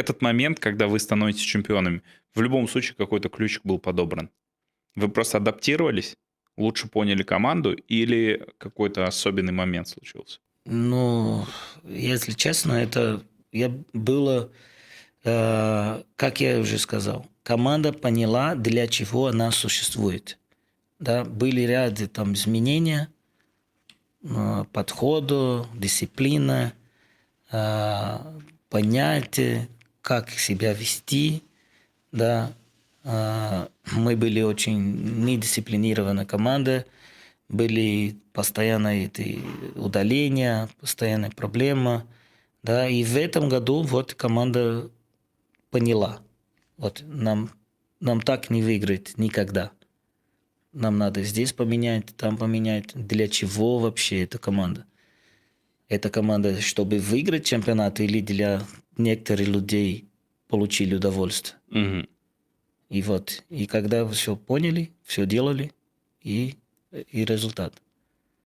Этот момент, когда вы становитесь чемпионами, в любом случае какой-то ключик был подобран. Вы просто адаптировались, лучше поняли команду или какой-то особенный момент случился? Ну, если честно, это было, как я уже сказал, команда поняла, для чего она существует. Да, были ряды там изменения, подходу, дисциплина, понятие, как себя вести, да. Мы были очень недисциплинированная команда, были постоянно эти удаления, постоянная проблема, да, и в этом году вот команда поняла, вот нам так не выиграть никогда. Нам надо здесь поменять, там поменять. Для чего вообще эта команда? Эта команда, чтобы выиграть чемпионат или для некоторых людей получили удовольствие? Мгм. И вот, и когда все поняли, все делали, и результат.